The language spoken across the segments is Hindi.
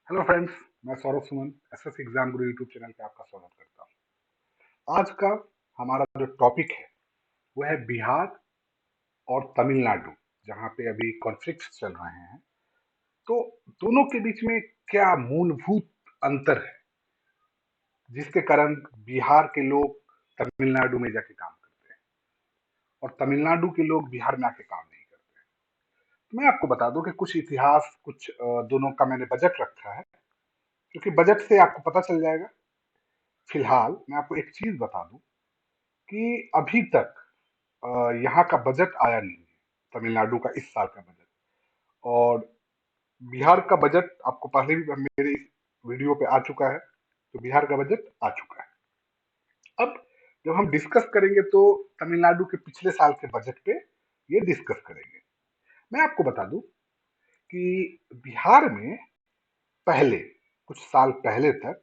Hello friends. मैं सौरभ सुमन एसएस एग्जाम गुरु यूट्यूब चैनल पे आपका स्वागत करता हूँ। आज का हमारा जो टॉपिक है वो है बिहार और तमिलनाडु, जहाँ पे अभी कॉन्फ्लिक्ट चल रहे हैं। तो दोनों के बीच में क्या मूलभूत अंतर है जिसके कारण बिहार के लोग तमिलनाडु में जाके काम करते हैं और तमिलनाडु के लोग बिहार में आके काम नहीं करते। तो मैं आपको बता दूं कि कुछ इतिहास, कुछ दोनों का मैंने बजट रखा है, क्योंकि बजट से आपको पता चल जाएगा। फिलहाल मैं आपको एक चीज बता दूं कि अभी तक अ, यहाँ का बजट आया नहीं है, तमिलनाडु का इस साल का बजट। और बिहार का बजट आपको पहले भी मेरे इस वीडियो पे आ चुका है, तो बिहार का बजट आ चुका है। अब जब हम डिस्कस करेंगे तो तमिलनाडु के पिछले साल के बजट पे ये डिस्कस करेंगे। मैं आपको बता दूं कि बिहार में पहले, कुछ साल पहले तक,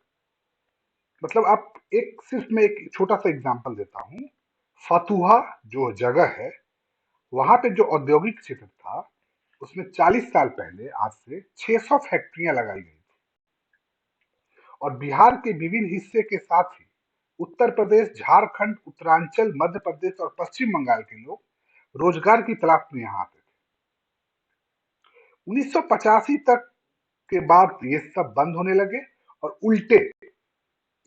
मतलब आप एक, सिर्फ मैं एक छोटा सा एग्जांपल देता हूँ। फतुहा जो जगह है, वहां पे जो औद्योगिक क्षेत्र था, उसमें 40 साल पहले आज से 600 फैक्ट्रियां लगाई गई थी। और बिहार के विभिन्न हिस्से के साथ ही उत्तर प्रदेश, झारखंड, उत्तरांचल, मध्य प्रदेश और पश्चिम बंगाल के लोग रोजगार की तलाश में यहाँ आते थे। 1985 तक के बाद ये सब बंद होने लगे और उल्टे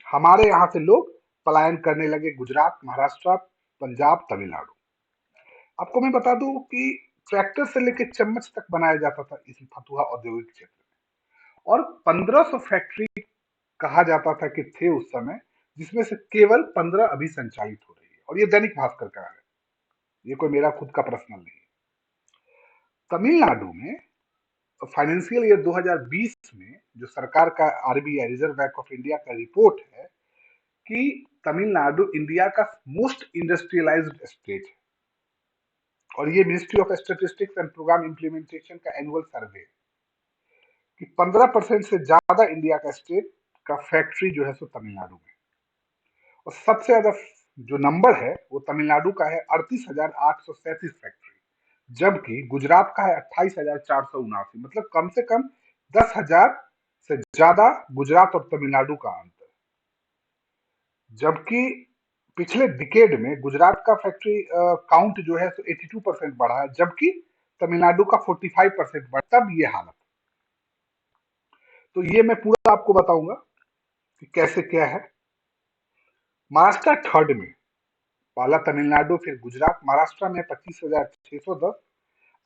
हमारे यहाँ से लोग पलायन करने लगे गुजरात, महाराष्ट्र, पंजाब, तमिलनाडु। आपको मैं बता दूं कि ट्रैक्टर से लेकर चम्मच तक बनाया जाता था इस फतुहा औद्योगिक क्षेत्र में। और 1500 फैक्ट्री कहा जाता था कि थे उस समय, जिसमें से केवल 15 अभी संचालित हो रही है। और ये दैनिक भास्कर का है, ये कोई मेरा खुद का पर्सनल नहीं है। तमिलनाडु में फाइनेंशियल ईयर 2020 में जो सरकार का RBI, Reserve Bank of India का रिपोर्ट है कि तमिलनाडु इंडिया का मोस्ट इंडस्ट्रियलाइज्ड स्टेट है। और ये Ministry of Statistics and Programme Implementation का एनुअल सर्वे कि 15% से ज्यादा इंडिया का स्टेट का फैक्ट्री जो है सो तमिलनाडु में। और सबसे ज्यादा जो नंबर है वो तमिलनाडु का है, 38,837 फैक्ट्री। जबकि गुजरात का है 28,479, मतलब कम से कम 10,000 से ज्यादा गुजरात और तमिलनाडु का अंतर। जबकि पिछले डिकेड में गुजरात का फैक्ट्री काउंट जो है 82% बढ़ा है, जबकि तमिलनाडु का 45% बढ़ा। तब ये हालत। तो ये मैं पूरा आपको बताऊंगा कि कैसे क्या है। महाराष्ट्र थर्ड में, पहला तमिलनाडु, फिर गुजरात। महाराष्ट्र में 25,610,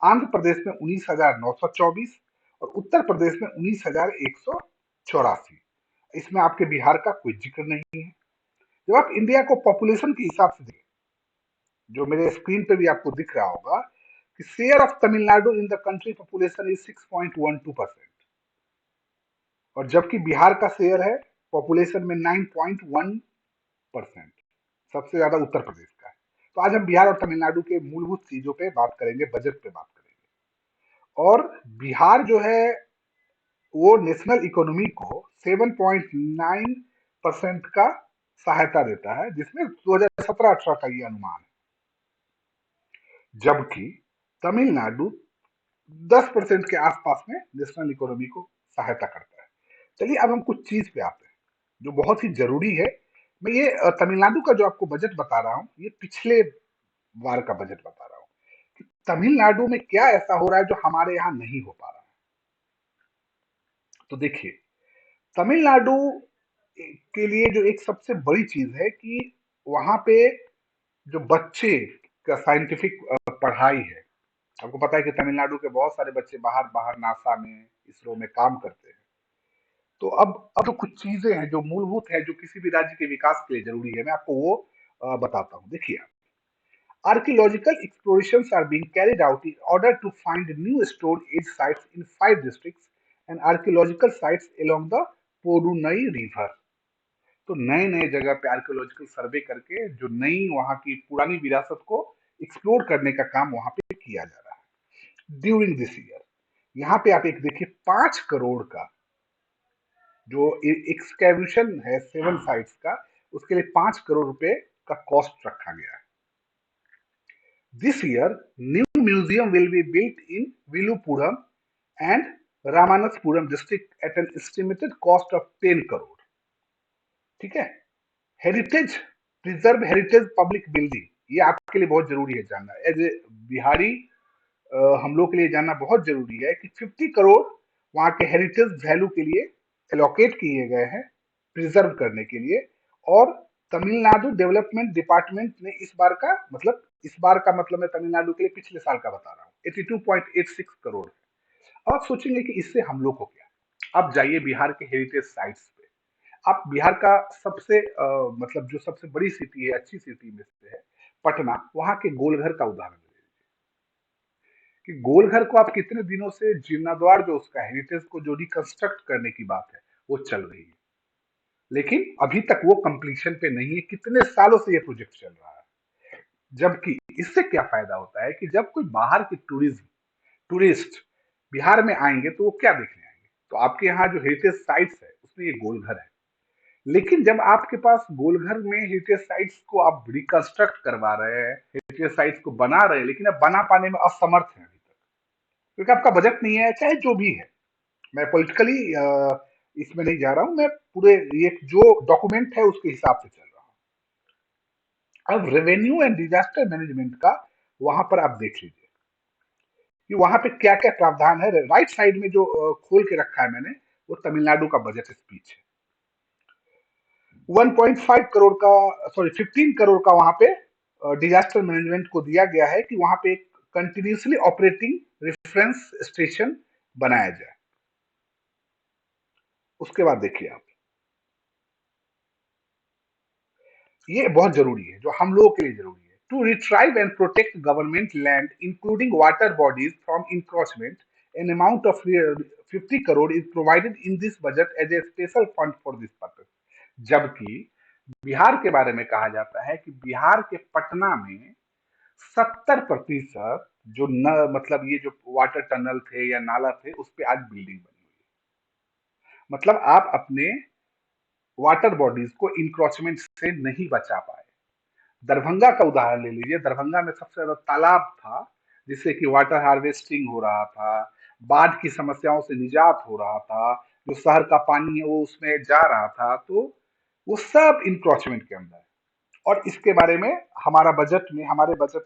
आंध्र प्रदेश में 19,924 और उत्तर प्रदेश में 19,184। इसमें आपके बिहार का कोई जिक्र नहीं है। जब आप इंडिया को पॉपुलेशन के हिसाब से देखें, जो मेरे स्क्रीन पे भी आपको दिख रहा होगा कि share of Tamil Nadu in the country population is 6.12%। और जबकि बिहार का शेयर है पॉपुलेशन में 9.1%। सबसे ज्यादा उत्तर प्रदेश का है। तो आज हम बिहार और तमिलनाडु के मूलभूत चीजों पे बात करेंगे, बजट पे बात करेंगे। और बिहार जो है वो नेशनल इकोनॉमी को 7.9% का सहायता देता है, जिसमें 2017-18 का ये अनुमान है। जबकि तमिलनाडु 10% के आसपास में नेशनल इकोनॉमी को सहायता करता है। चलिए अब हम कुछ चीज पे आते हैं जो बहुत ही जरूरी है। मैं ये तमिलनाडु का जो आपको बजट बता रहा हूँ, ये पिछले बार का बजट बता रहा हूँ कि तमिलनाडु में क्या ऐसा हो रहा है जो हमारे यहाँ नहीं हो पा रहा है। तो देखिए, तमिलनाडु के लिए जो एक सबसे बड़ी चीज है कि वहां पे जो बच्चे का साइंटिफिक पढ़ाई है। आपको पता है कि तमिलनाडु के बहुत सारे बच्चे बाहर बाहर नासा में, इसरो में काम करते हैं। तो अब तो कुछ चीजें हैं जो मूलभूत है, जो किसी भी राज्य के विकास के लिए जरूरी है। मैं आपको वो बताता हूँ। देखिए, archaeological explorations are being carried out in order to find new stone age sites in 5 districts and archaeological sites along the Porunai River। तो नए नए जगह पे आर्कियोलॉजिकल सर्वे करके जो नई वहां की पुरानी विरासत को एक्सप्लोर करने का काम वहां पे किया जा रहा है ड्यूरिंग दिस ईयर। यहाँ पे आप एक देखिए, 5 करोड़ का जो एक्सकैवेशन है 7 साइट्स का, उसके लिए 5 करोड़ रुपए का कॉस्ट रखा गया है। This year, new museum will be built in Vilupuram and Ramanathapuram district at an estimated cost of 10 crore. ठीक है। Heritage, preserve heritage public building, ये आपके लिए बहुत जरूरी है जानना, एज ए बिहारी हम लोग के लिए जानना बहुत जरूरी है कि 50 करोड़ वहां के हेरिटेज वैल्यू के लिए एलोकेट किए गए हैं, प्रिजर्व करने के लिए। और तमिलनाडु डेवलपमेंट डिपार्टमेंट ने इस बार का मतलब मैं तमिलनाडु के लिए पिछले साल का बता रहा हूँ, 82.86 करोड़। अब आप सोचेंगे कि इससे हम लोग को क्या। अब जाइए बिहार के हेरिटेज साइट्स पे। आप बिहार का सबसे जो सबसे बड़ी सिटी है, अच्छी सिटी में से है पटना, वहां के गोलघर का उदाहरण ले लीजिए कि गोलघर को आप कितने दिनों से जीर्णोद्धार, जो उसका हेरिटेज को जो रिकंस्ट्रक्ट करने की बात है वो चल रही है, लेकिन अभी तक वो कंप्लीशन पे नहीं है। कितने सालों से ये प्रोजेक्ट चल रहा है। जबकि इससे क्या फायदा होता है कि जब कोई बाहर के टूरिस्ट बिहार में आएंगे तो वो क्या देखने आएंगे, तो आपके यहाँ जो हेरिटेज साइट्स है उसमें ये गोलघर है। लेकिन जब आपके पास गोलघर में हेरिटेज साइट्स को आप रिकंस्ट्रक्ट करवा रहे हैं, हेरिटेज साइट्स को बना रहे हैं, लेकिन अब बना पाने में असमर्थ हैं अभी तक, क्योंकि आपका बजट नहीं है, चाहे जो भी है। मैं पॉलिटिकली इसमें नहीं जा रहा हूं, मैं पूरे ये जो डॉक्यूमेंट है उसके हिसाब से चल रहा हूं। अब रेवेन्यू एंड डिजास्टर मैनेजमेंट का वहां पर आप देख लीजिए कि वहां पे क्या क्या प्रावधान है। राइट साइड में जो खोल के रखा है मैंने, वो तमिलनाडु का बजट स्पीच है। 1.5 करोड़ का, सॉरी 15 करोड़ का वहां पे डिजास्टर मैनेजमेंट को दिया गया है कि वहां पे एक कंटिन्यूसली ऑपरेटिंग रेफरेंस स्टेशन बनाया जाए। उसके बाद देखिए आप, ये बहुत जरूरी है, जो हम लोगों के लिए जरूरी है। To retrieve and protect government land including water bodies from encroachment, an amount of 50 crore is provided in this budget as a special fund for this purpose. जबकि बिहार के बारे में कहा जाता है कि बिहार के पटना में 70% जो न ये जो वाटर टनल थे या नाला थे उस पे आज बिल्डिंग बनी हुई है। मतलब आप अपने वाटर बॉडीज को इंक्रोचमेंट से नहीं बचा पाए। दरभंगा का उदाहरण ले लीजिए, दरभंगा में सबसे ज्यादा तालाब था जिससे कि वाटर हार्वेस्टिंग हो रहा था, बाढ़ की समस्याओं से निजात हो रहा था, जो शहर का पानी है वो उसमें जा रहा था, तो वो सब इंक्रोचमेंट के अंदर है। और इसके बारे में हमारे बजट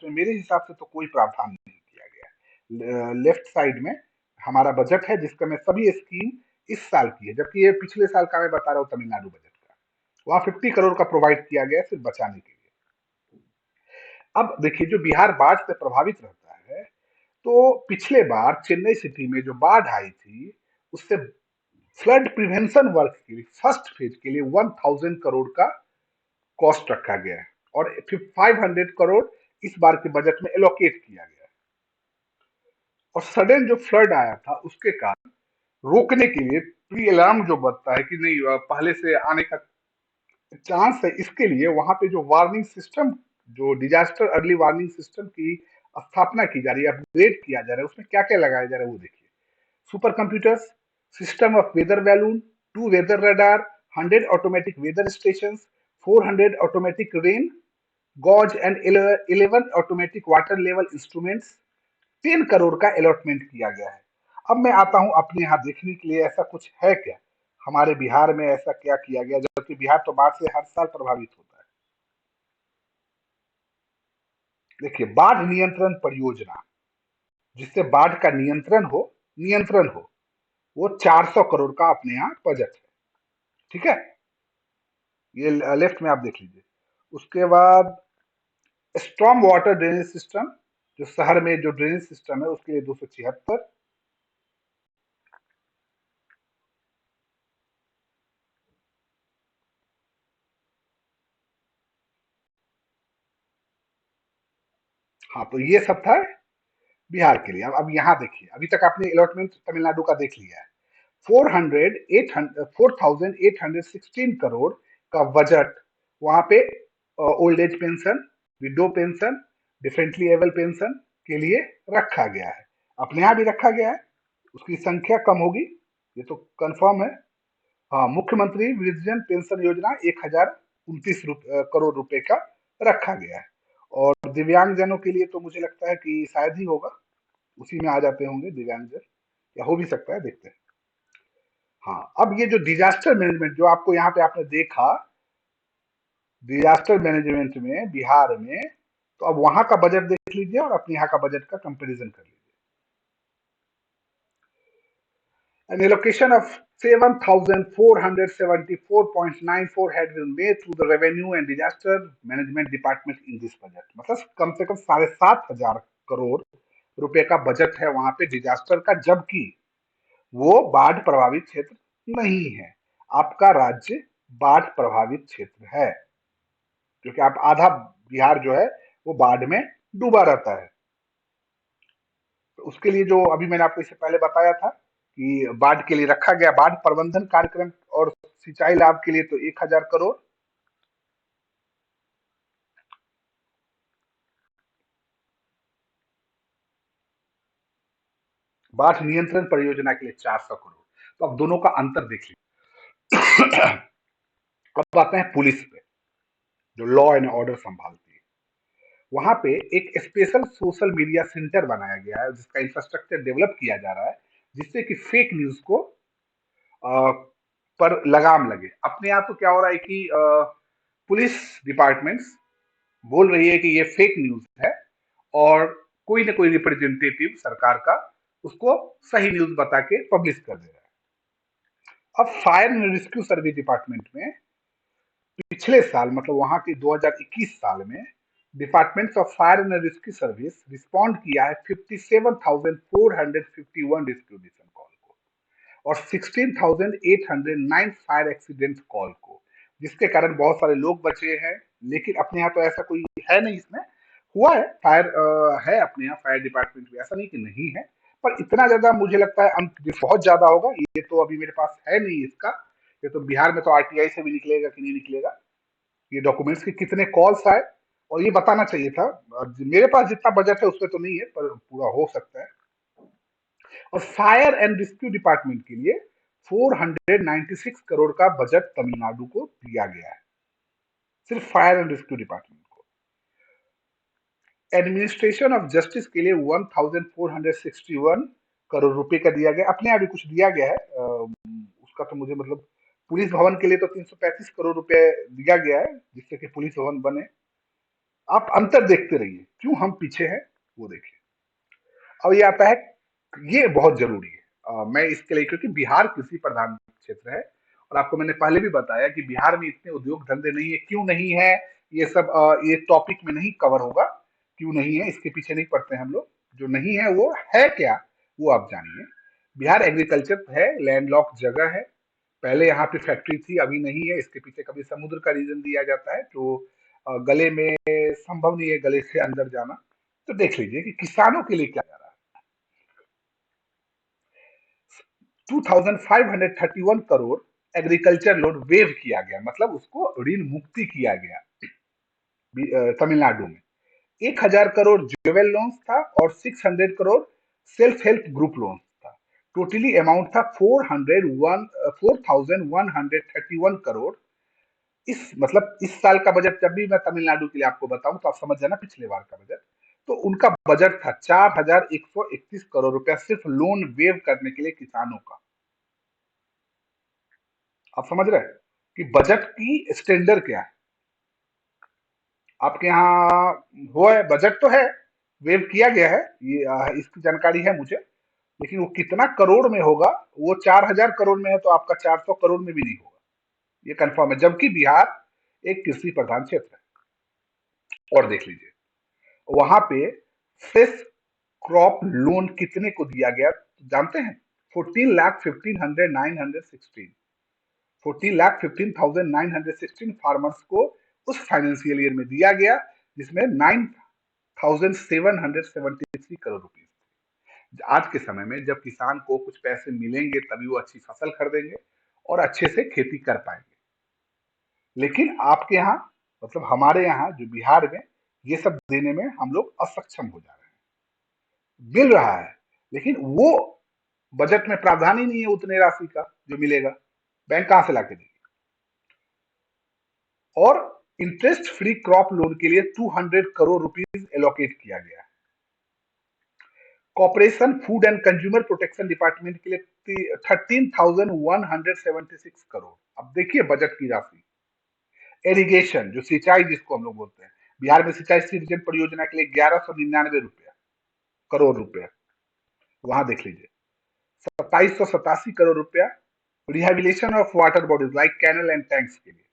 में मेरे हिसाब से तो कोई प्रावधान नहीं किया गया। लेफ्ट साइड में हमारा बजट है जिसका मैं सभी स्कीम इस साल की है, जबकि ये पिछले साल का मैं बता रहा हूँ तमिलनाडु बजट का। वहां 50 करोड़ का प्रोवाइड किया गया है सिर्फ बचाने के लिए। अब देखिए, जो बिहार बाढ़ से प्रभावित रहता है, तो पिछले बार चेन्नई सिटी में जो बाढ़ आई थी उससे फ्लड प्रिवेंशन वर्क के लिए फर्स्ट फेज के लिए 1000 करोड़ का कॉस्ट रखा गया है, और 500 करोड़ इस बार के बजट में एलोकेट किया गया है। और सडन जो फ्लड आया था उसके कारण रोकने के लिए प्री अलार्म जो बनता है कि नहीं पहले से आने का चांस है, इसके लिए वहां पे जो वार्निंग सिस्टम, जो डिजास्टर अर्ली वार्निंग सिस्टम की स्थापना की जा रही है, अपग्रेड किया जा रहा है, उसमें क्या क्या लगाया जा रहा है वो देखिए। Super computers, system of weather balloon, 2 weather radar, 100 automatic weather stations, 400 automatic rain gauge and 11 automatic water level instruments। 3 crore का अलॉटमेंट किया गया है। अब मैं आता हूं अपने यहाँ देखने के लिए ऐसा कुछ है क्या, हमारे बिहार में ऐसा क्या किया गया, जबकि बिहार तो बाढ़ से हर साल प्रभावित होता है। देखिए, बाढ़ नियंत्रण परियोजना, जिससे बाढ़ का नियंत्रण हो, वो 400 करोड़ का अपने यहाँ बजट है। ठीक है, ये लेफ्ट में आप देख लीजिए। उसके बाद स्ट्रॉन्ग वाटर ड्रेनेज सिस्टम, जो शहर में जो ड्रेनेज सिस्टम है उसके लिए 276। हाँ, तो ये सब था बिहार के लिए। अब यहाँ देखिए, अभी तक आपने अलॉटमेंट तमिलनाडु का देख लिया है। 4816 करोड़ का बजट वहां पे old age pension, window pension, differently able pension के लिए रखा गया है। अपने यहाँ भी रखा गया है, उसकी संख्या कम होगी, ये तो कंफर्म है। हाँ, मुख्यमंत्री वृद्धजन पेंशन योजना 1029 करोड़ रुपए का रखा गया है। और दिव्यांग जनों के लिए तो मुझे लगता है कि शायद ही होगा, उसी में आ जाते होंगे दिव्यांगजन, या हो भी सकता है, देखते हैं। हाँ, अब ये जो डिजास्टर मैनेजमेंट जो आपको यहाँ पे आपने देखा, डिजास्टर मैनेजमेंट में बिहार में, तो अब वहां का बजट देख लीजिए और अपने यहाँ का बजट का कंपैरिजन कर लीजिए। An allocation of 7,474.94 had been made through the Revenue and Disaster Management Department in this budget. मतलब कम से कम 7,500 करोड़ रुपए का बजट है वहां पे डिजास्टर का, जबकि वो बाढ़ प्रभावित क्षेत्र नहीं है। आपका राज्य बाढ़ प्रभावित क्षेत्र है, क्योंकि आप आधा बिहार जो है वो बाढ़ में डूबा रहता है। तो उसके लिए जो अभी मैंने आपको इससे पहले बताया था कि बाढ़ के लिए रखा गया बाढ़ प्रबंधन कार्यक्रम और सिंचाई लाभ के लिए तो 1,000 करोड़, बाढ़ नियंत्रण परियोजना के लिए 400 करोड़। तो अब दोनों का अंतर देख लीजिए। अब आते हैं पुलिस पे, जो लॉ एंड ऑर्डर संभालती है। वहां पे एक स्पेशल सोशल मीडिया सेंटर बनाया गया है, जिसका इंफ्रास्ट्रक्चर डेवलप किया जा रहा है, जिससे कि फेक न्यूज को अ, पर लगाम लगे। अपने आप तो क्या हो रहा है कि पुलिस डिपार्टमेंट्स बोल रही है कि ये फेक न्यूज है, और कोई ना कोई रिप्रेजेंटेटिव सरकार का उसको सही न्यूज बता के पब्लिश कर दे रहा है। अब fire and rescue service department में पिछले साल, मतलब वहां के 2021 साल में, departments of fire and rescue service respond किया है 57,451 रेस्क्यू मिशन कॉल को, और 16,809 फायर एक्सीडेंट कॉल को, जिसके कारण बहुत सारे लोग बचे हैं। लेकिन अपने यहाँ तो ऐसा कोई है नहीं, इसमें हुआ है फायर, है अपने यहाँ फायर डिपार्टमेंट में, ऐसा नहीं कि नहीं है। पर इतना ज्यादा मुझे लगता है अंक बहुत ज्यादा होगा, ये तो अभी मेरे पास है नहीं इसका। ये तो बिहार में तो आरटीआई से भी निकलेगा कि नहीं निकलेगा, ये डॉक्यूमेंट्स के कितने कॉल्स आए, और ये बताना चाहिए था। मेरे पास जितना बजट है उसमें तो नहीं है, पर पूरा हो सकता है। और फायर एंड रेस्क्यू डिपार्टमेंट के लिए 496 करोड़ का बजट तमिलनाडु को दिया गया है, सिर्फ फायर एंड रेस्क्यू डिपार्टमेंट को। एडमिनिस्ट्रेशन ऑफ जस्टिस के लिए 1461 करोड़ रुपए का दिया गया। अपने यहाँ भी कुछ दिया गया है, उसका तो मुझे मतलब, पुलिस भवन के लिए तो 335 करोड़ रुपए दिया गया है, जिससे कि पुलिस भवन बने। आप अंतर देखते रहिए, क्यों हम पीछे हैं वो देखिए। अब ये आता है, ये बहुत जरूरी है। मैं इसके लिए, क्योंकि बिहार कृषि प्रधान क्षेत्र है, और आपको मैंने पहले भी बताया कि बिहार में इतने उद्योग धंधे नहीं है। क्यों नहीं है, ये सब ये टॉपिक में नहीं कवर होगा। क्यों नहीं है इसके पीछे नहीं पड़ते हैं हम लोग, जो नहीं है वो है क्या, वो आप जानिए। बिहार एग्रीकल्चर है, लैंडलॉक जगह है। पहले यहाँ पे फैक्ट्री थी, अभी नहीं है। इसके पीछे कभी समुद्र का रीजन दिया जाता है, जो गले में संभव नहीं है, गले से अंदर जाना। तो देख लीजिए कि किसानों के लिए क्या जा रहा है। 2,531 करोड़ एग्रीकल्चर लोन वेव किया गया, मतलब उसको ऋण मुक्ति किया गया तमिलनाडु में। 1,000 करोड़ ज्वेल लोन्स था, और 600 crore self help group loans था। टोटली अमाउंट था 4,131 करोड़। इस मतलब इस साल का बजट, जब भी मैं तमिलनाडु के लिए आपको बताऊं तो आप समझ जाना पिछले बार का बजट। तो उनका बजट था 4,131 करोड़ रुपया, सिर्फ लोन वेव करने के लिए किसानों का। आप समझ रहे हैं कि बजट की स्टैंडर्ड क्या है। आपके यहाँ हुआ है, बजट तो है, वेव किया गया है, ये इसकी जानकारी है मुझे। लेकिन वो कितना करोड़ में होगा, वो 4,000 करोड़ में है तो आपका 400 करोड़ में भी नहीं होगा, ये कंफर्म है। जबकि बिहार एक कृषि प्रधान क्षेत्र है। और देख लीजिए वहां पे फ्रेश क्रॉप लोन कितने को दिया गया जानते हैं? 14,15,916 फार्मर्स को उस फाइनेंशियल ईयर में दिया गया, जिसमें 9,773 करोड़ रुपीज। आज के समय में जब किसान को कुछ पैसे मिलेंगे तभी वो अच्छी फसल खरीदेंगे और अच्छे से खेती कर पाएंगे। लेकिन आपके यहाँ, मतलब हमारे यहाँ जो बिहार में, ये सब देने में हम लोग असक्षम हो जा रहे हैं। मिल रहा है, लेकिन वो बजट में प्रावधान ही नहीं है उतने राशि का जो मिलेगा। बैंक कहां से लाके देगी? और इंटरेस्ट फ्री क्रॉप लोन के लिए 200 करोड़ रुपीज एलोकेट किया गया है। Corporation food and consumer protection department के लिए 13,176 करोड़। अब देखिए बजट की राशि। इरिगेशन जो सिंचाई जिसको हम लोग बोलते हैं, बिहार में सिंचाई सृजन परियोजना के लिए 1199 करोड़ रुपया, वहां देख लीजिए। 2787 करोड़ रुपया rehabilitation of water bodies like canal and tanks के लिए।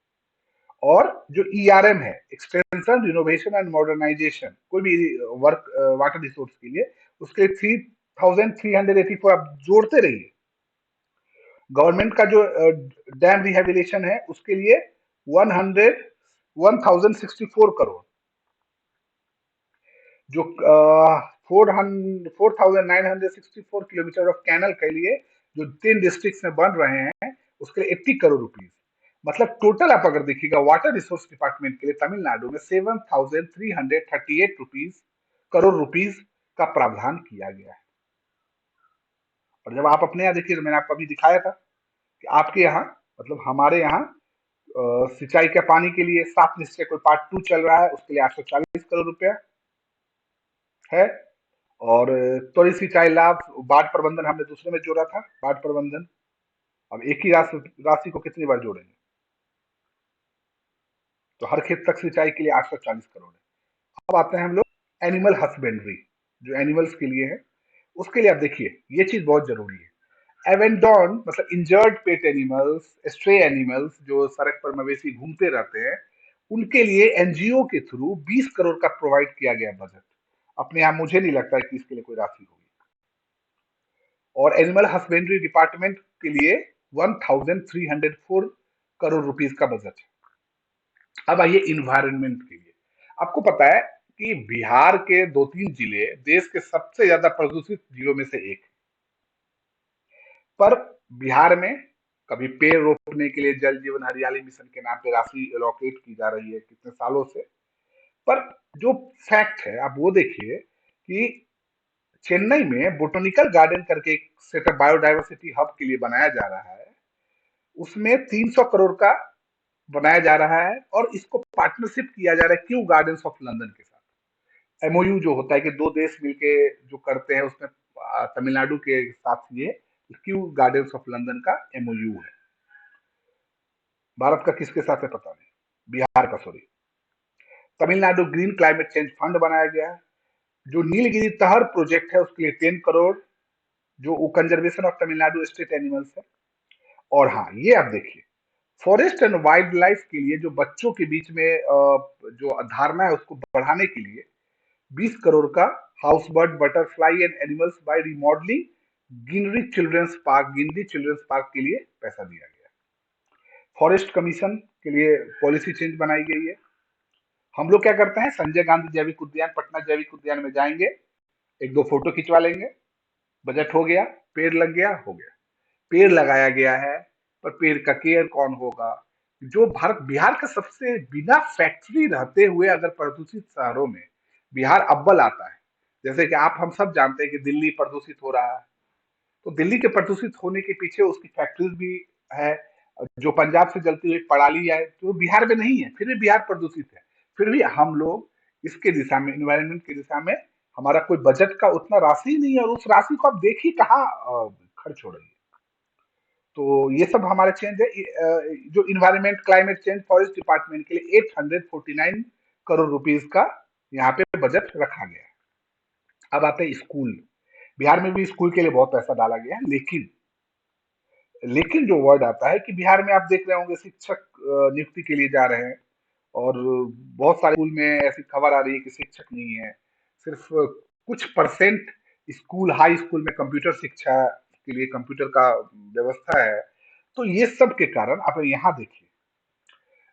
और जो ईआरएम है, एक्सटेंशन रिनोवेशन एंड मॉडर्नाइजेशन, कोई भी वर्क वाटर रिसोर्स के लिए, उसके 3384, आप जोड़ते रहिए। गवर्नमेंट का जो डैम रिहेबिलिटेशन है उसके लिए 1064 करोड़। जो 4964 किलोमीटर ऑफ कैनल के लिए जो 3 डिस्ट्रिक्ट में बन रहे हैं उसके लिए 80 करोड़ रुपीज। मतलब टोटल आप अगर देखिएगा वाटर रिसोर्स डिपार्टमेंट के लिए तमिलनाडु में 7338 करोड़ रुपीज का प्रावधान किया गया है। और जब आप अपने यहाँ देखिए, तो मैंने आपको अभी दिखाया था कि आपके यहाँ, मतलब हमारे यहाँ सिंचाई के पानी के लिए 7 निश्चय कोई पार्ट 2 चल रहा है, उसके लिए 840 करोड़ रुपया है। और त्वरित सिंचाई लाभ बाढ़ प्रबंधन हमने दूसरे में जोड़ा था, बाढ़ प्रबंधन। अब एक ही राशि राशि को कितनी बार जोड़ेंगे? तो हर खेत तक सिंचाई के लिए 840 करोड़ है। अब आते हैं हम लोग एनिमल हस्बेंड्री, जो एनिमल्स के लिए है, उसके लिए आप देखिए ये चीज बहुत जरूरी है। एवेंडॉन मतलब injured pet animals, stray animals जो सड़क पर मवेशी घूमते रहते हैं, उनके लिए एनजीओ के थ्रू 20 करोड़ का प्रोवाइड किया गया बजट। अपने यहाँ मुझे नहीं लगता है कि इसके लिए कोई राशि होगी। और एनिमल हस्बेंड्री डिपार्टमेंट के लिए 1304 करोड़ रुपीज का बजट है। अब आइए इन्वायरमेंट के लिए। आपको पता है कि बिहार के 2-3 जिले देश के सबसे ज्यादा प्रदूषित जिलों में से एक है। पर बिहार में कभी पेड़ रोपने के लिए जल जीवन हरियाली मिशन के नाम पे राशि एलोकेट की जा रही है कितने सालों से। पर जो फैक्ट है आप वो देखिए कि चेन्नई में बोटोनिकल गार्डन करके एक सेटअप बायोडायवर्सिटी हब के लिए बनाया जा रहा है। उसमें 300 करोड़ का बनाया जा रहा है और इसको पार्टनरशिप किया जा रहा है क्यू गार्डन्स ऑफ लंदन के साथ। एमओयू जो होता है कि दो देश मिलके जो करते हैं, उसमें तमिलनाडु के साथ ये क्यू गार्डन्स ऑफ लंदन का एमओयू है। भारत का किसके साथ है पता नहीं, बिहार का sorry. Tamil Nadu green climate change fund बनाया गया है। जो नीलगिरी तहर प्रोजेक्ट है उसके लिए 10 करोड़, जो conservation of Tamil Nadu state animals है। और हाँ, ये आप देखिए फॉरेस्ट एंड वाइल्ड लाइफ के लिए जो बच्चों के बीच में जो धारणा है उसको बढ़ाने के लिए 20 करोड़ का house bird butterfly and animals by remodelling Guindy children's park के लिए पैसा दिया गया। फॉरेस्ट कमीशन के लिए पॉलिसी चेंज बनाई गई है। हम लोग क्या करते हैं, संजय गांधी जैविक उद्यान, पटना जैविक उद्यान में जाएंगे, एक दो फोटो खिंचवा लेंगे, बजट हो गया, पेड़ लग गया, हो गया। पेड़ लगाया गया है, पर पेड़ का केयर कौन होगा? जो भारत बिहार का सबसे बिना फैक्ट्री रहते हुए अगर प्रदूषित शहरों में बिहार अव्वल आता है। जैसे कि आप हम सब जानते हैं कि दिल्ली प्रदूषित हो रहा है, तो दिल्ली के प्रदूषित होने के पीछे उसकी फैक्ट्रीज भी है। जो पंजाब से जलती हुई पराली है जो बिहार में नहीं है, फिर भी बिहार प्रदूषित है। फिर भी हम लोग इसके दिशा में, इन्वायरमेंट की दिशा में हमारा कोई बजट का उतना राशि ही नहीं है, और उस राशि को आप देखिए कहाँ खर्च हो रही है। तो ये सब हमारे चेंज है। जो environment climate change forest department के लिए 849 करोड़ रुपीज का यहाँ पे बजट रखा गया है। अब आते हैं स्कूल। बिहार में भी स्कूल के लिए बहुत पैसा डाला गया है, लेकिन जो वर्ड आता है कि बिहार में आप देख रहे होंगे शिक्षक नियुक्ति के लिए जा रहे हैं, और बहुत सारे स्कूल में ऐसी खबर आ रही है कि शिक्षक नहीं है। सिर्फ कुछ परसेंट स्कूल, हाई स्कूल में कंप्यूटर शिक्षा के लिए कंप्यूटर का व्यवस्था है। तो ये सब के कारण आप यहाँ देखिए,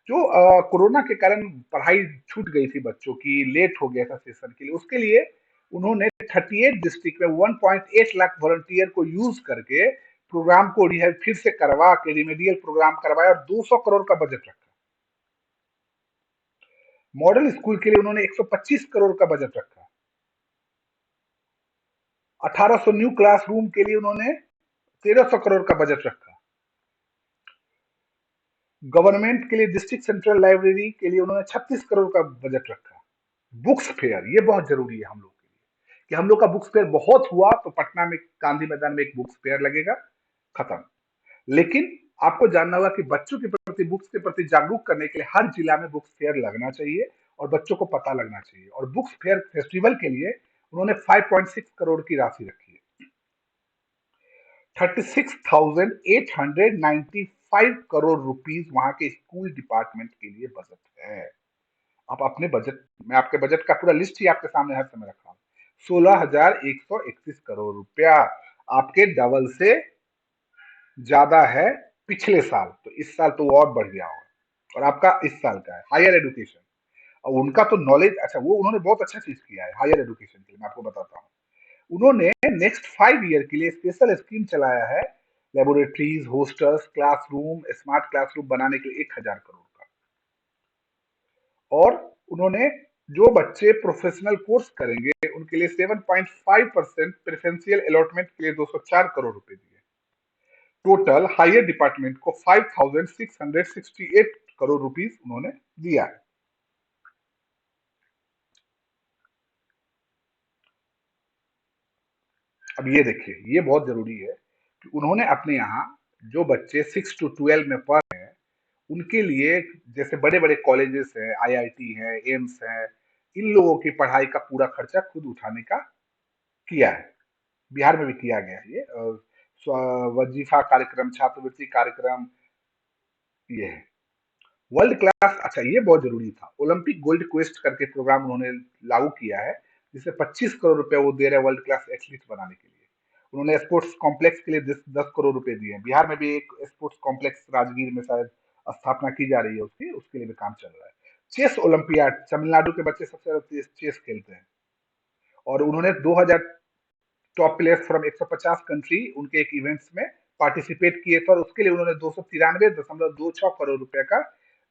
जो कोरोना के कारण पढ़ाई छूट गई थी बच्चों की, लेट हो गया था सेशन के लिए, उसके लिए उन्होंने 38 डिस्ट्रिक्ट में 1.8 लाख वॉलंटियर को यूज करके प्रोग्राम को फिर से करवा के रिमेडियल प्रोग्राम करवाया और 200 करोड़ का बजट रखा। मॉडल स्कूल के लिए उन्होंने 125 करोड़ का बजट रखा। 1800 न्यू क्लासरूम के लिए उन्होंने 1300 करोड़ का बजट रखा। गवर्नमेंट के लिए डिस्ट्रिक्ट सेंट्रल लाइब्रेरी के लिए उन्होंने 36 करोड़ का बजट रखा। बुक्स फेयर, ये बहुत जरूरी है हम लोग के लिए कि हम लोग का बुक्स फेयर बहुत हुआ तो पटना में गांधी मैदान में एक बुक्स फेयर लगेगा, खत्म। लेकिन आपको जानना होगा कि बच्चों के प्रति, बुक्स के प्रति जागरूक करने के लिए हर जिला में बुक्स फेयर लगना चाहिए और बच्चों को पता लगना चाहिए। और बुक्स फेयर फेस्टिवल के लिए उन्होंने 5.6 करोड़ की राशि रखी है। 36,895 करोड़ रुपीस वहां के स्कूल डिपार्टमेंट के लिए बजट है। आप अपने बजट, मैं आपके बजट का पूरा लिस्ट ही आपके सामने हर समय रख रहा हूँ। 16,131 करोड़ रुपया, आपके डबल से ज्यादा है पिछले साल। तो इस साल तो वो और बढ़ गया होगा। और आपका इस साल का है हायर एजुकेशन, और उनका तो नॉलेज, अच्छा वो उन्होंने बहुत अच्छा चीज किया है हायर एजुकेशन के लिए, मैं आपको बताता हूँ। उन्होंने नेक्स्ट 5 ईयर के लिए स्पेशल स्कीम चलाया है, laboratories, hostels, classroom, smart classroom बनाने के लिए 1,000 करोड़ का। और उन्होंने जो बच्चे प्रोफेशनल कोर्स करेंगे उनके लिए 7.5% प्रेफरेंशियल अलॉटमेंट के लिए 204 करोड़ रुपए दिए। टोटल हायर डिपार्टमेंट को 5,668 करोड़ रुपीस उन्होंने दिया है। अब ये देखिए, ये बहुत जरूरी है कि उन्होंने अपने यहाँ जो बच्चे 6 to 12 में पढ़ रहे हैं उनके लिए, जैसे बड़े बड़े कॉलेजेस हैं, आईआईटी है, एम्स है, इन लोगों की पढ़ाई का पूरा खर्चा खुद उठाने का किया है। बिहार में भी किया गया है ये। वजीफा कार्यक्रम, छात्रवृत्ति कार्यक्रम, ये है। वर्ल्ड क्लास, अच्छा ये बहुत जरूरी था, ओलंपिक गोल्ड क्वेस्ट करके प्रोग्राम उन्होंने लागू किया है, जिससे 25 करोड़ रुपए वो दे रहे हैं वर्ल्ड क्लास एथलीट बनाने के लिए। उन्होंने स्पोर्ट्स कॉम्प्लेक्स के लिए 10 करोड़ रुपए दिए हैं। बिहार में भी एक स्पोर्ट्स कॉम्प्लेक्स राजगीर में शायद स्थापना की जा रही है उसकी, उसके लिए भी काम चल रहा है। चेस ओलंपियाड, तमिलनाडु के बच्चे सबसे ज्यादा चेस खेलते हैं, और उन्होंने 2000 टॉप प्लेयर्स फ्रॉम 150 कंट्री उनके एक इवेंट्स में पार्टिसिपेट किए थे, और उसके लिए उन्होंने 293.26 करोड़ रुपए का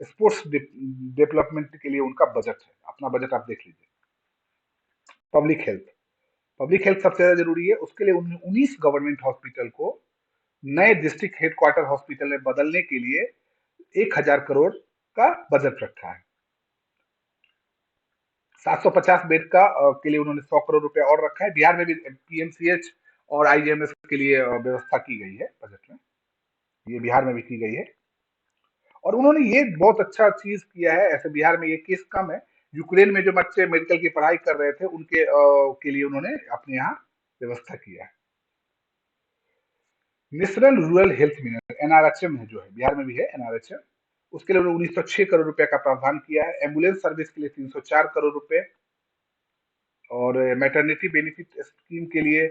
स्पोर्ट्स डेवलपमेंट के लिए उनका बजट है। अपना बजट आप देख लीजिए। पब्लिक हेल्थ, पब्लिक हेल्थ सबसे ज्यादा जरूरी है, उसके लिए उन्होंने 19 गवर्नमेंट हॉस्पिटल को नए डिस्ट्रिक्ट हेडक्वार्टर हॉस्पिटल में बदलने के लिए 1,000 करोड़ का बजट रखा है। 750 बेड का के लिए उन्होंने 100 करोड़ रुपया और रखा है। बिहार में भी पीएमसीएच और आईजीएमएस के लिए व्यवस्था की गई है बजट में, ये बिहार में भी की गई है। और उन्होंने ये बहुत अच्छा चीज किया है, ऐसे बिहार में ये केस कम है। यूक्रेन में जो बच्चे मेडिकल की पढ़ाई कर रहे थे उनके के लिए उन्होंने अपने यहाँ व्यवस्था किया है। National rural health mission, NRHM है जो है, बिहार में भी है एनआरएचएम, उसके लिए उन्होंने 1906 करोड़ रुपए का प्रावधान किया है। एम्बुलेंस सर्विस के लिए 304 करोड़ रुपए, और मैटरनिटी बेनिफिट स्कीम के लिए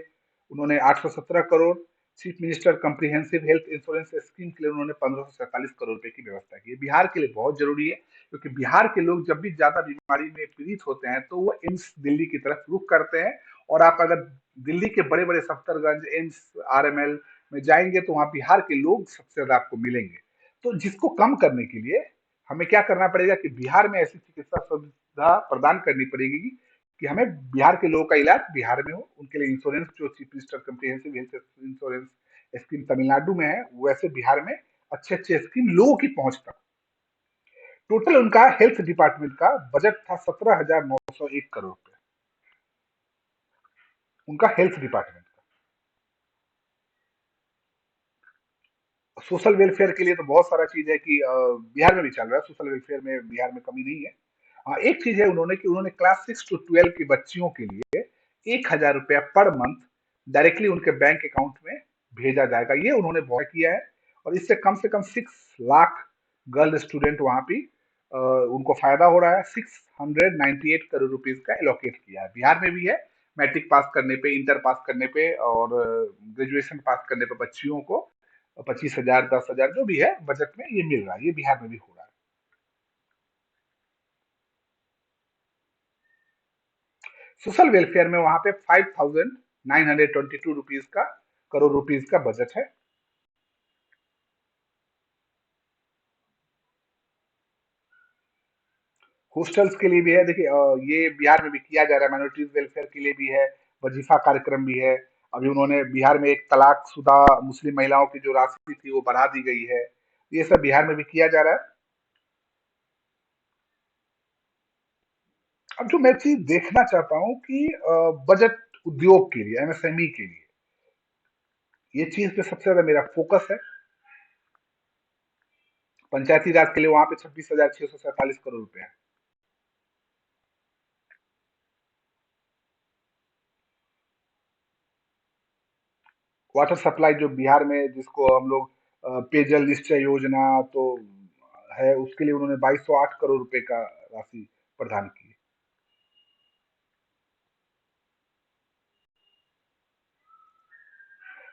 उन्होंने 817 crore. Chief minister comprehensive health insurance scheme के लिए उन्होंने 1547 करोड़ रुपए की व्यवस्था की है। बिहार के लिए बहुत जरूरी है, क्योंकि बिहार के लोग जब भी ज्यादा बीमारी में पीड़ित होते हैं तो वो एम्स दिल्ली की तरफ रुख करते हैं। और आप अगर दिल्ली के बड़े बड़े सफ्दरगंज, एम्स, आरएमएल में जाएंगे तो वहाँ बिहार के लोग सबसे ज्यादा आपको मिलेंगे। तो जिसको कम करने के लिए हमें क्या करना पड़ेगा कि बिहार में ऐसी चिकित्सा सुविधा प्रदान करनी पड़ेगी कि हमें बिहार के लोगों का इलाज बिहार में हो। उनके लिए इंश्योरेंस, जो chief minister comprehensive health insurance scheme Tamil Nadu में है, वैसे बिहार में अच्छे अच्छे स्कीम लोगों की पहुंच तक। टोटल उनका हेल्थ डिपार्टमेंट का बजट था 17,901 करोड़ रुपए, उनका हेल्थ डिपार्टमेंट। सोशल वेलफेयर के लिए तो बहुत सारा चीज है कि बिहार में भी चल रहा है, सोशल वेलफेयर में बिहार में कमी नहीं है। हाँ, एक चीज है उन्होंने कि उन्होंने क्लास 6 to 12 की बच्चियों के लिए 1,000 रुपया पर मंथ डायरेक्टली उनके बैंक अकाउंट में भेजा जाएगा, ये उन्होंने बहुत किया है। और इससे कम से कम 6 लाख गर्ल स्टूडेंट वहां पे उनको फायदा हो रहा है। 698 करोड़ रुपीज का एलोकेट किया है। बिहार में भी है, मैट्रिक पास करने पे, इंटर पास करने पे और ग्रेजुएशन पास करने पे बच्चियों को 25,000, 10,000 जो भी है बजट में ये मिल रहा है, ये बिहार में भी हो रहा है। सोशल वेलफेयर में वहां पे 5,922 रुपीज का, करोड़ रुपीज का बजट है। हॉस्टल्स के लिए भी है, देखिए ये बिहार में भी किया जा रहा है, माइनॉरिटीज वेलफेयर के लिए भी है, वजीफा कार्यक्रम भी है। अभी उन्होंने बिहार में एक तलाकशुदा मुस्लिम महिलाओं की जो राशि थी वो बढ़ा दी गई है, ये सब बिहार में भी किया जा रहा है। अब जो मैं चीज देखना चाहता हूँ कि बजट उद्योग के लिए, एमएसएमई के लिए, ये चीज पे सबसे ज्यादा मेरा फोकस है। पंचायती राज के लिए वहां पे 26,647 करोड़ रुपए है। वाटर सप्लाई जो बिहार में, जिसको हम लोग पेयजल निश्चय योजना तो है, उसके लिए उन्होंने 2208 करोड़ रुपए का राशि प्रदान की।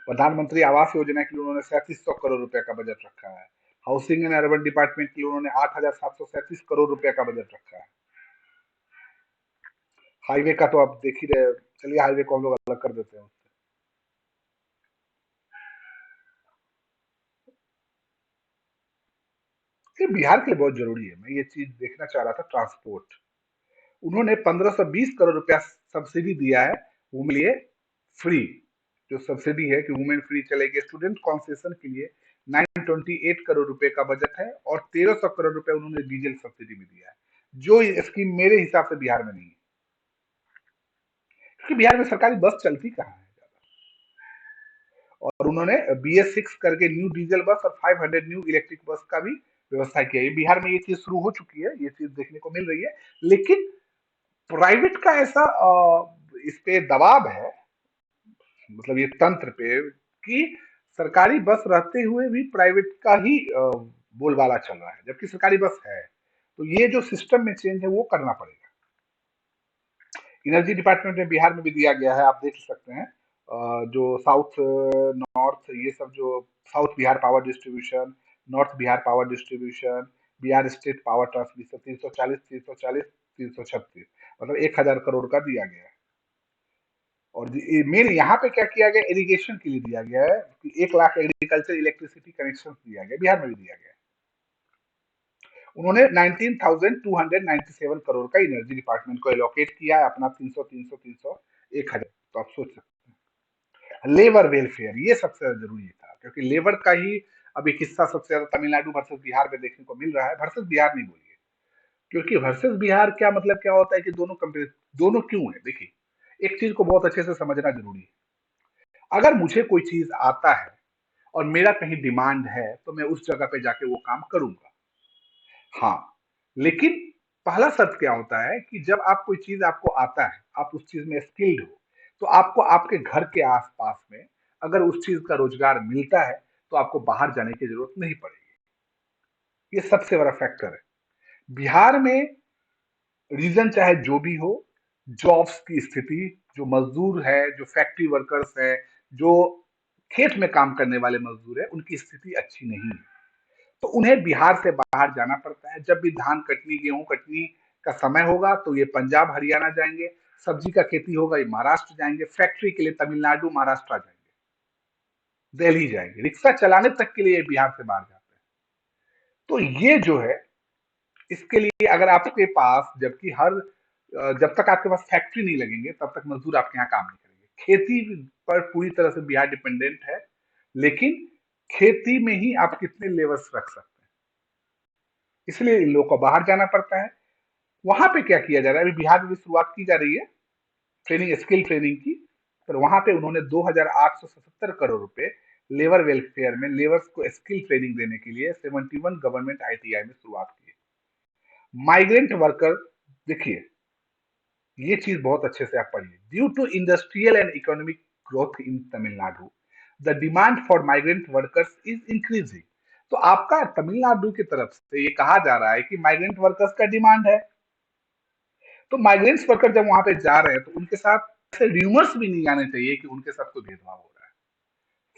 प्रधानमंत्री आवास योजना के लिए उन्होंने 3700 करोड़ रुपए का बजट रखा है। हाउसिंग एंड अर्बन डिपार्टमेंट के लिए उन्होंने 8737 करोड़ रुपए का बजट रखा है। हाईवे का तो आप देख ही रहे हो। चलिए हाईवे को हम लोग अलग कर देते हैं। ये बिहार के लिए बहुत जरूरी है। मैं ये चीज देखना चाह रहा था, ट्रांसपोर्ट। उन्होंने 1520 करोड़ रुपया सब्सिडी दिया है वुमेन लिए, फ्री। जो सब्सिडी है कि वुमेन फ्री चलेगी। स्टूडेंट कॉन्सेशन के लिए 928 करोड़ रुपए का बजट है, और 1300 करोड़ रुपए उन्होंने डीजल सब्सिडी में दिया है, जो स्कीम मेरे हिसाब से बिहार में नहीं है। क्योंकि बिहार में सरकारी बस चलती कहाँ है ज्यादा। और उन्होंने BS6 करके न्यू डीजल बस और 500 न्यू इलेक्ट्रिक बस का भी व्यवस्था किया है। बिहार में ये चीज शुरू हो चुकी है, ये चीज देखने को मिल रही है। लेकिन प्राइवेट का ऐसा इस पे दबाव है, मतलब ये तंत्र पे, कि सरकारी बस रहते हुए भी प्राइवेट का ही बोलबाला चल रहा है, जबकि सरकारी बस है। तो ये जो सिस्टम में चेंज है वो करना पड़ेगा। एनर्जी डिपार्टमेंट में बिहार में भी दिया गया है, आप देख सकते हैं। जो साउथ नॉर्थ, ये सब जो south Bihar power distribution, north Bihar power distribution, Bihar state power transmission, 340, 340, 336, मतलब 1000 करोड़ का दिया गया है। और मेन यहाँ पे क्या किया गया, इरिगेशन के लिए दिया गया है कि 1 लाख एग्रीकल्चर इलेक्ट्रिसिटी कनेक्शन दिया गया, बिहार में भी दिया गया है। उन्होंने 19,297 करोड़ का एनर्जी डिपार्टमेंट को एलोकेट किया है अपना। 300, 300, 300, 1000। तो आप सोच सकते हैं। लेबर वेलफेयर ये सबसे ज्यादा जरूरी था, क्योंकि लेबर का ही अब एक हिस्सा सबसे ज्यादा तमिलनाडु वर्सेस बिहार में देखने को मिल रहा है। वर्सेस बिहार नहीं बोलिए, क्योंकि वर्सेस बिहार क्या मतलब, क्या होता है कि दोनों कंपेयर, दोनों क्यों है, देखिए एक चीज को बहुत अच्छे से समझना जरूरी है। अगर मुझे कोई चीज आता है और मेरा कहीं डिमांड है, तो मैं उस जगह पे जाके वो काम करूंगा। हाँ, लेकिन पहला शर्त क्या होता है कि जब आप कोई चीज आपको आता है, आप उस चीज में स्किल्ड हो, तो आपको आपके घर के आसपास में अगर उस चीज का रोजगार मिलता है, तो आपको बाहर जाने की जरूरत नहीं पड़ेगी। ये सबसे बड़ा फैक्टर है बिहार में। रीजन चाहे जो भी हो, जॉब्स की स्थिति, जो मजदूर है, जो फैक्ट्री वर्कर्स है, जो खेत में काम करने वाले मजदूर है, उनकी स्थिति अच्छी नहीं है। तो उन्हें बिहार से बाहर जाना पड़ता है। जब भी धान कटनी, गेहूं कटनी का समय होगा, तो ये पंजाब हरियाणा जाएंगे। सब्जी का खेती होगा, ये महाराष्ट्र जाएंगे। फैक्ट्री के लिए तमिलनाडु महाराष्ट्र जाएंगे, दिल्ली जाएंगे। रिक्शा चलाने तक के लिए ये बिहार से बाहर जाते हैं। तो ये जो है, इसके लिए अगर आपके पास, जबकि जब तक आपके पास फैक्ट्री नहीं लगेंगे, तब तक मजदूर आपके यहाँ काम नहीं करेंगे। खेती पर पूरी तरह से बिहार डिपेंडेंट है, लेकिन खेती में ही आप कितने लेबर्स रख सकते हैं, इसलिए इन लोगों को बाहर जाना पड़ता है। वहां पे क्या किया जा रहा है, अभी बिहार में भी शुरुआत की जा रही है ट्रेनिंग, स्किल ट्रेनिंग की। पर वहां पे उन्होंने 2,877 करोड़ रुपए लेबर वेलफेयर में, लेबर्स को स्किल ट्रेनिंग देने के लिए 71 गवर्नमेंट ITI में शुरुआत की है। माइग्रेंट वर्कर, देखिए ये चीज बहुत अच्छे से आप पढ़िए। Due to industrial and economic growth in Tamil Nadu, the demand for migrant workers is increasing. तो आपका तमिलनाडु की तरफ से ये कहा जा रहा है कि माइग्रेंट वर्कर्स का डिमांड है। तो माइग्रेंट्स वर्कर जब वहां पे जा रहे हैं, तो उनके साथ ऐसे र्यूमर्स भी नहीं आने चाहिए कि उनके साथ कोई भेदभाव हो रहा है।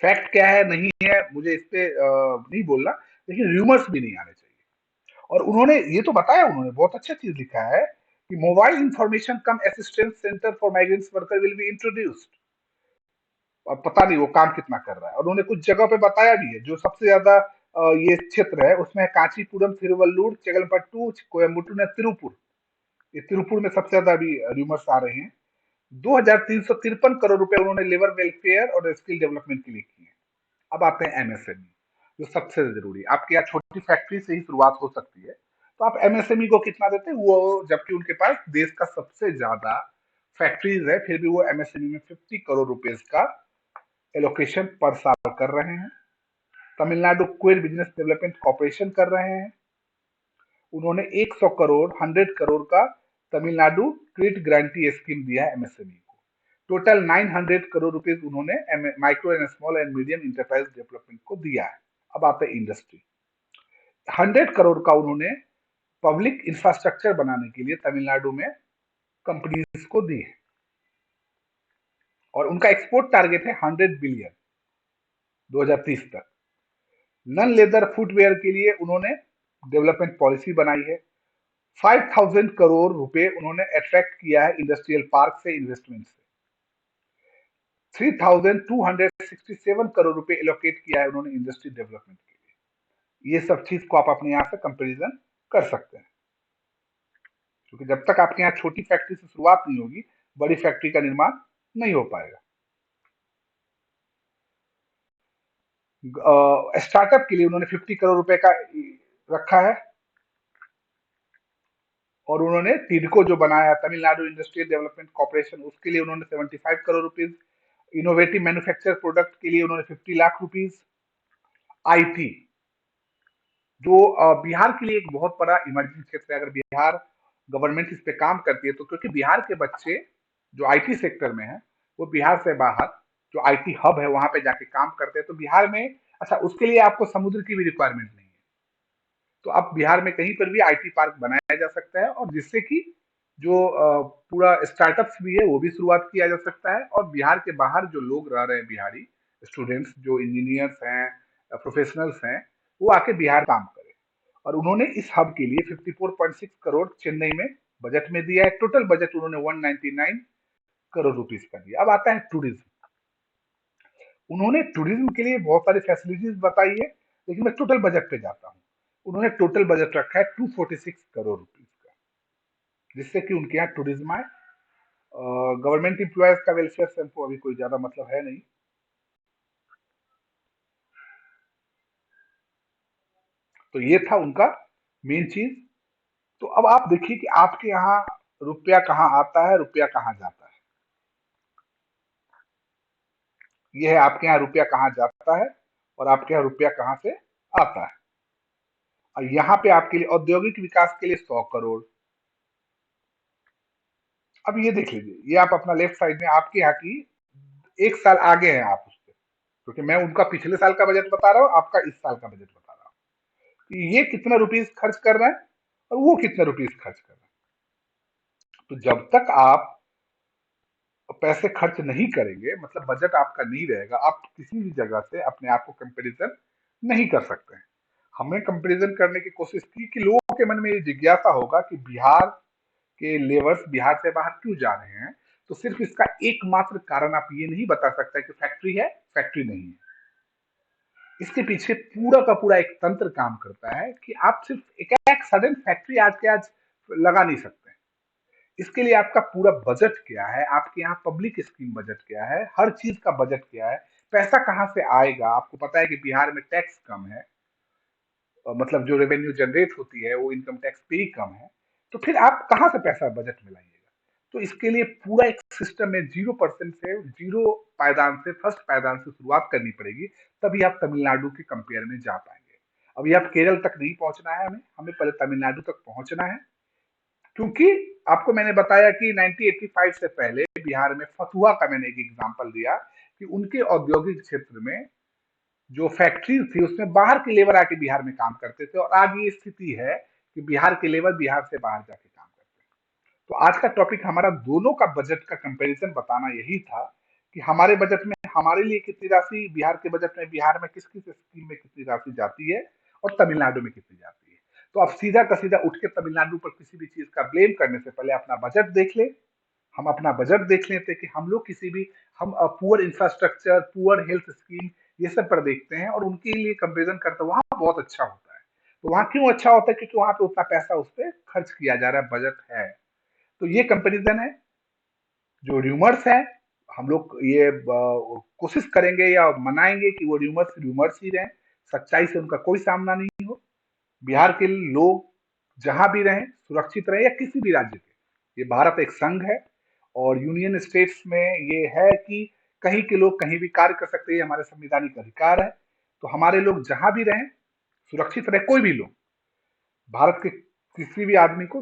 फैक्ट क्या है नहीं है, मुझे इस पे नहीं बोलना, लेकिन र्यूमर्स भी नहीं आने चाहिए। और उन्होंने ये तो बताया, उन्होंने बहुत अच्छा चीज लिखा है कि mobile information come assistance centre for migrants worker will be introduced. अब पता नहीं वो काम कितना कर रहा है। और उन्होंने कुछ जगह पे बताया भी है, जो सबसे ज्यादा ये क्षेत्र है उसमें है कांचीपुरम, थिरुवल्लुर, चेगलपट्टू, कोयम्बटूर, तिरुपुर। ये तिरुपुर में सबसे ज्यादा अभी रूमर्स आ रहे हैं। 2,353 करोड़ रुपए उन्होंने लेबर वेलफेयर और स्किल डेवलपमेंट के लिए किए हैं। अब आते हैं MSME, जो सबसे जरूरी है। आपके यहाँ छोटी फैक्ट्री से ही शुरुआत हो सकती है, तो आप MSME को कितना देते हैं वो, जबकि उनके पास देश का सबसे ज्यादा फैक्ट्रीज है, फिर भी वो एमएसएमई में 50 करोड़ रुपीज का एलोकेशन पर साल कर रहे हैं। तमिलनाडु क्विर बिजनेस डेवलपमेंट कॉर्पोरेशन कर रहे हैं। उन्होंने 100 करोड़ 100 करोड़ का तमिलनाडु क्रेडिट गारंटी स्कीम दिया है एमएसएमई को। टोटल 900 करोड़ रुपीज उन्होंने micro and small and medium enterprise development को दिया है। अब आता है इंडस्ट्री। 100 करोड़ का उन्होंने पब्लिक इंफ्रास्ट्रक्चर बनाने के लिए तमिलनाडु में कंपनीज को दी है, और उनका एक्सपोर्ट टारगेट है 100 बिलियन 2030 तक। नन लेदर फुटवेयर के लिए उन्होंने डेवलपमेंट पॉलिसी बनाई है। 5000 करोड़ रुपए उन्होंने अट्रैक्ट किया है इंडस्ट्रियल पार्क से, इन्वेस्टमेंट से। 3267 करोड़ रुपए एलोकेट किया है उन्होंने इंडस्ट्री डेवलपमेंट के लिए। ये सब चीज को आप अपने यहाँ से कंपैरिजन कर सकते हैं, क्योंकि जब तक आपके यहाँ छोटी फैक्ट्री से शुरुआत नहीं होगी, बड़ी फैक्ट्री का निर्माण नहीं हो पाएगा। स्टार्टअप के लिए उन्होंने 50 करोड़ रुपए का रखा है, और उन्होंने टिडको जो बनाया तमिलनाडु इंडस्ट्रियल डेवलपमेंट कॉर्पोरेशन, उसके लिए उन्होंने 75 crore rupees. Innovative manufacture product के लिए उन्होंने 50 लाख रुपीज। आईटी जो बिहार के लिए एक बहुत बड़ा इमर्जिंग क्षेत्र है, अगर बिहार गवर्नमेंट इस पे काम करती है तो, क्योंकि बिहार के बच्चे जो आईटी सेक्टर में है वो बिहार से बाहर जो आईटी हब है वहां पे जाके काम करते हैं, तो बिहार में अच्छा उसके लिए आपको समुद्र की भी रिक्वायरमेंट नहीं है, तो अब बिहार में कहीं पर भी आईटी पार्क बनाया जा सकता है, और जिससे कि जो पूरा स्टार्टअप्स भी है वो भी शुरुआत किया जा सकता है, और बिहार के बाहर जो लोग रह रहे हैं बिहारी स्टूडेंट्स जो इंजीनियर्स हैं, प्रोफेशनल्स हैं, वो आके बिहार काम करें। और उन्होंने इस हब के लिए 54.6 करोड़ चेन्नई में बजट में दिया है। टोटल बजट उन्होंने 199 करोड़ रुपीस का दिया। अब आता है टूरिज्म। उन्होंने टूरिज्म के लिए बहुत सारी फैसिलिटीज बताई है, लेकिन मैं टोटल बजट पे जाता हूँ। उन्होंने टोटल बजट रखा है 246 करोड़ रुपीस का, जिससे कि उनके यहाँ टूरिज्म आए। गवर्नमेंट एम्प्लॉयज का वेलफेयर से हमको अभी कोई ज्यादा मतलब है नहीं। तो ये था उनका मेन चीज। तो अब आप देखिए कि आपके यहाँ रुपया कहाँ आता है, रुपया कहाँ जाता है। ये है आपके यहाँ रुपया कहाँ जाता है, और आपके यहाँ रुपया कहाँ से आता है। और यहाँ पे आपके लिए औद्योगिक विकास के लिए 100 करोड़। अब ये देख लीजिए, ये आप अपना लेफ्ट साइड में आपके यहाँ की 1 साल आगे हैं आप उससे, क्योंकि मैं उनका पिछले साल का बजट बता रहा हूँ, आपका इस साल का बजट बता रहा हूँ कि ये कितना रुपीस खर्च कर रहे हैं और वो कितना रुपीस खर्च कर रहे हैं। तो जब तक आप पैसे खर्च नहीं करेंगे, मतलब बजट आपका नहीं रहेगा, आप किसी भी जगह से अपने आप को कंपैरिजन नहीं कर सकते हैं। हमने कंपैरिजन करने की कोशिश की कि लोगों के मन में ये जिज्ञासा होगा कि बिहार के लेबर्स बिहार से बाहर क्यों जा रहे हैं। तो सिर्फ इसका एकमात्र कारण आप ये नहीं बता सकते कि फैक्ट्री है, फैक्ट्री नहीं है। इसके पीछे पूरा का पूरा एक तंत्र काम करता है कि आप सिर्फ एक सडन फैक्ट्री आज के आज लगा नहीं सकते। इसके लिए आपका पूरा बजट क्या है, आपके यहाँ पब्लिक स्कीम बजट क्या है, हर चीज का बजट क्या है, पैसा कहाँ से आएगा। आपको पता है कि बिहार में टैक्स कम है, मतलब जो रेवेन्यू जनरेट होती है वो इनकम टैक्स पे ही कम है, तो फिर आप कहाँ से पैसा बजट में लाइएगा। तो इसके लिए पूरा एक सिस्टम में 0% से, जीरो पायदान से, फर्स्ट पायदान से शुरुआत करनी पड़ेगी, तभी आप तमिलनाडु के कंपेयर में जा पाएंगे। अभी आप केरल तक नहीं पहुंचना है, हमें हमें पहले तमिलनाडु तक पहुंचना है, क्योंकि आपको मैंने बताया कि 1985 से पहले बिहार में फतुहा का मैंने एक एग्जांपल दिया कि उनके औद्योगिक क्षेत्र में जो फैक्ट्रीज थी उसमें बाहर के लेबर आके बिहार में काम करते थे, और आज ये स्थिति है कि बिहार के लेबर बिहार से बाहर जाके काम करते हैं। तो आज का टॉपिक हमारा दोनों का बजट का कंपैरिजन बताना यही था कि हमारे बजट में हमारे लिए कितनी राशि, बिहार के बजट में बिहार में किस किस स्कीम में कितनी राशि जाती है, और तमिलनाडु में कितनी जाती है। तो आप सीधा का सीधा उठ के तमिलनाडु पर किसी भी चीज का ब्लेम करने से पहले अपना बजट देख ले। हम अपना बजट देख लेते कि हम लोग किसी भी, हम poor infrastructure, poor health scheme, ये सब पर देखते हैं और उनके लिए कंपेरिजन करते हैं, वहां बहुत अच्छा होता है। तो वहां क्यों अच्छा होता है, क्योंकि वहां पे उतना पैसा उस पर खर्च किया जा रहा है, बजट है। तो ये कंपेरिजन है। जो र्यूमर्स है, हम लोग ये कोशिश करेंगे या मनाएंगे कि वो र्यूमर्स र्यूमर्स ही रहें, सच्चाई से उनका कोई सामना नहीं हो। बिहार के लोग जहां भी रहें सुरक्षित रहें, या किसी भी राज्य के, ये भारत एक संघ है, और यूनियन स्टेट्स में ये है कि कहीं के लोग कहीं भी कार्य कर सकते हैं, ये हमारे संवैधानिक अधिकार है। तो हमारे लोग जहां भी रहें, सुरक्षित रहे, कोई भी लोग, भारत के किसी भी आदमी को